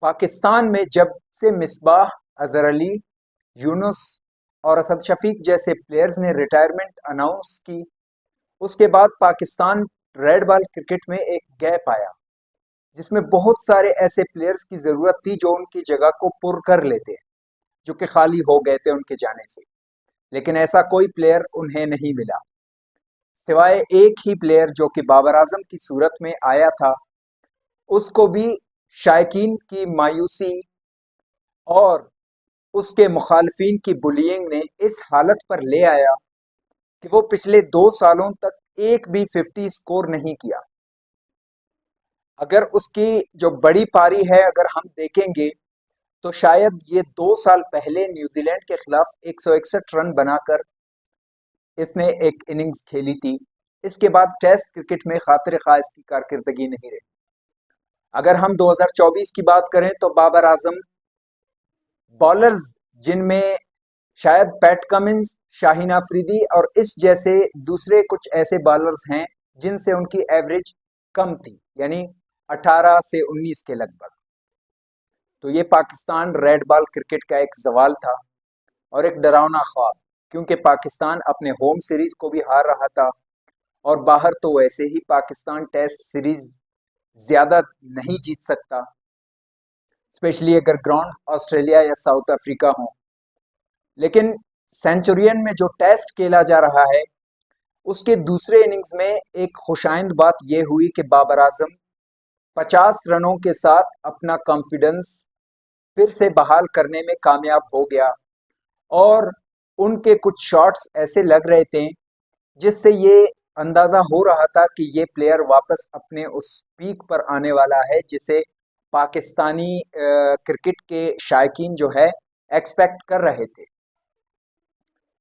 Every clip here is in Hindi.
पाकिस्तान में जब से मिसबाह, अजहर अली, यूनुस और असद शफीक जैसे प्लेयर्स ने रिटायरमेंट अनाउंस की, उसके बाद पाकिस्तान रेड बॉल क्रिकेट में एक गैप आया जिसमें बहुत सारे ऐसे प्लेयर्स की जरूरत थी जो उनकी जगह को पुर कर लेते, जो कि खाली हो गए थे उनके जाने से। लेकिन ऐसा कोई प्लेयर उन्हें नहीं मिला, सिवाय एक ही प्लेयर जो कि बाबर आजम की सूरत में आया था। उसको भी शायकीन की मायूसी और उसके मुखालफिन की बुलिंग ने इस हालत पर ले आया कि वो पिछले 2 सालों तक एक भी 50 स्कोर नहीं किया। अगर उसकी जो बड़ी पारी है अगर हम देखेंगे तो शायद ये 2 साल पहले न्यूजीलैंड के खिलाफ 161 रन बनाकर इसने एक इनिंग्स खेली थी। इसके बाद टेस्ट क्रिकेट में खातिर खा इसकी कारकिर्दगी नहीं रही। अगर हम 2024 की बात करें तो बाबर आजम बॉलर्स जिनमें शायद पैट कमिंस, शाहीन अफरीदी और इस जैसे दूसरे कुछ ऐसे बॉलर्स हैं जिनसे उनकी एवरेज कम थी, यानी 18 से 19 के लगभग। तो ये पाकिस्तान रेड बॉल क्रिकेट का एक जवाल था और एक डरावना ख्वाब, क्योंकि पाकिस्तान अपने होम सीरीज को भी हार रहा था और बाहर तो वैसे ही पाकिस्तान टेस्ट सीरीज ज्यादा नहीं जीत सकता, स्पेशली अगर ग्राउंड ऑस्ट्रेलिया या साउथ अफ्रीका हो। लेकिन सेंचुरियन में जो टेस्ट खेला जा रहा है उसके दूसरे इनिंग्स में एक खुशाइंद बात यह हुई कि बाबर आजम 50 रनों के साथ अपना कॉन्फिडेंस फिर से बहाल करने में कामयाब हो गया और उनके कुछ शॉट्स ऐसे लग रहे थे जिससे ये अंदाजा हो रहा था कि ये प्लेयर वापस अपने उस पीक पर आने वाला है जिसे पाकिस्तानी क्रिकेट के शायकीन जो है एक्सपेक्ट कर रहे थे।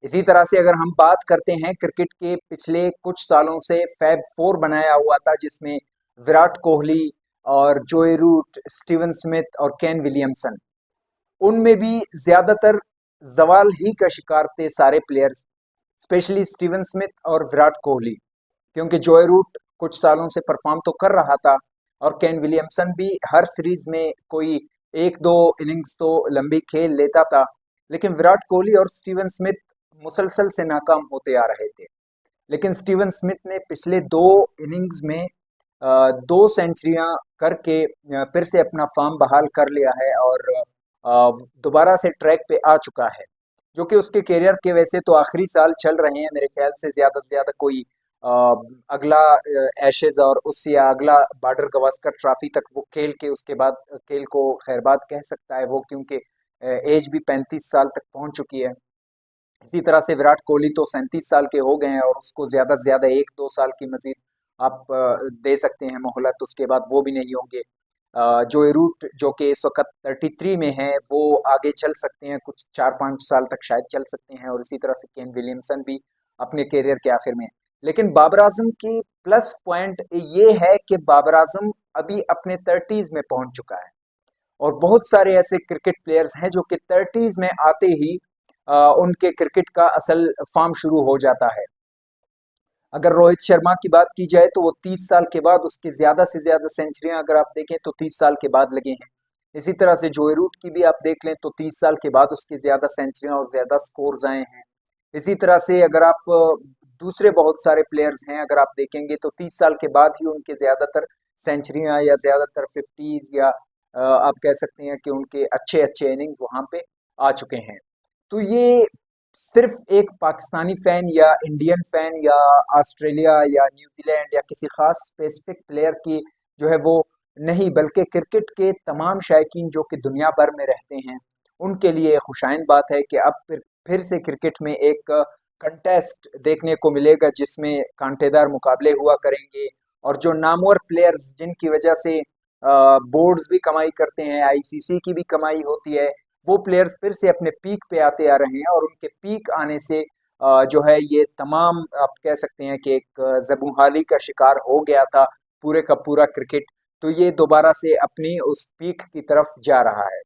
इसी तरह से अगर हम बात करते हैं क्रिकेट के पिछले कुछ सालों से फैब फोर बनाया हुआ था जिसमें विराट कोहली और जोए रूट, स्टीवन स्मिथ और केन विलियमसन, उनमें भी ज्यादातर जवाल ही का शिकार थे सारे प्लेयर्स, स्पेशली स्टीवन स्मिथ और विराट कोहली, क्योंकि जोए रूट कुछ सालों से परफॉर्म तो कर रहा था और केन विलियमसन भी हर सीरीज में कोई एक दो इनिंग्स तो लंबी खेल लेता था। लेकिन विराट कोहली और स्टीवन स्मिथ मुसलसल से नाकाम होते आ रहे थे। लेकिन स्टीवन स्मिथ ने पिछले 2 इनिंग्स में 2 सेंचुरियां करके फिर से अपना फॉर्म बहाल कर लिया है और दोबारा से ट्रैक पे आ चुका है, जो कि उसके करियर के वैसे तो आखिरी साल चल रहे हैं। मेरे ख्याल से ज्यादा कोई अ, अगला एशेज और उससे या अगला बॉर्डर गवास्कर ट्रॉफी तक वो खेल के उसके बाद खेल को खैरबाद कह सकता है वो, क्योंकि एज भी 35 साल तक पहुंच चुकी है। इसी तरह से विराट कोहली तो 37 साल के हो गए हैं और उसको ज्यादा से ज्यादा 1-2 साल की मजीद आप दे सकते हैं मोहलत, उसके बाद वो भी नहीं होंगे। जोए रूट जो कि इस वक्त 33 में है वो आगे चल सकते हैं, कुछ 4-5 साल तक शायद चल सकते हैं, और इसी तरह से केन विलियमसन भी अपने करियर के आखिर में। लेकिन बाबर आजम की प्लस पॉइंट ये है कि बाबर आजम अभी अपने 30s में पहुंच चुका है और बहुत सारे ऐसे क्रिकेट प्लेयर्स हैं जो कि 30s में आते ही उनके क्रिकेट का असल फॉर्म शुरू हो जाता है। अगर रोहित शर्मा की बात की जाए तो वो 30 साल के बाद उसकी ज्यादा से ज्यादा सेंचुरियां अगर आप देखें तो 30 साल के बाद लगे हैं। इसी तरह से जोए रूट की भी आप देख लें तो 30 साल के बाद उसकी ज्यादा सेंचुरियां और ज्यादा स्कोर्स आए हैं। इसी तरह से अगर आप दूसरे बहुत सारे प्लेयर्स हैं अगर आप देखेंगे तो 30 साल के बाद ही उनके ज्यादातर सेंचुरियां या ज्यादातर 50s या आप कह सकते हैं कि उनके अच्छे अच्छे इनिंग्स वहां पे आ चुके हैं। तो ये सिर्फ एक पाकिस्तानी फैन या इंडियन फैन या ऑस्ट्रेलिया या न्यूजीलैंड या किसी खास स्पेसिफिक प्लेयर की जो है वो नहीं, बल्कि क्रिकेट के तमाम शायकीन जो कि दुनिया भर में रहते हैं उनके लिए खुशाइंद बात है कि अब फिर से क्रिकेट में एक कंटेस्ट देखने को मिलेगा जिसमें कांटेदार मुकाबले हुआ करेंगे और जो नामवर प्लेयर्स जिनकी वजह से बोर्ड्स भी कमाई करते हैं, आईसीसी की भी कमाई होती है, वो प्लेयर्स फिर से अपने पीक पे आते आ रहे हैं और उनके पीक आने से जो है ये तमाम आप कह सकते हैं कि एक ज़बूहाली का शिकार हो गया था पूरे का पूरा क्रिकेट, तो ये दोबारा से अपनी उस पीक की तरफ जा रहा है।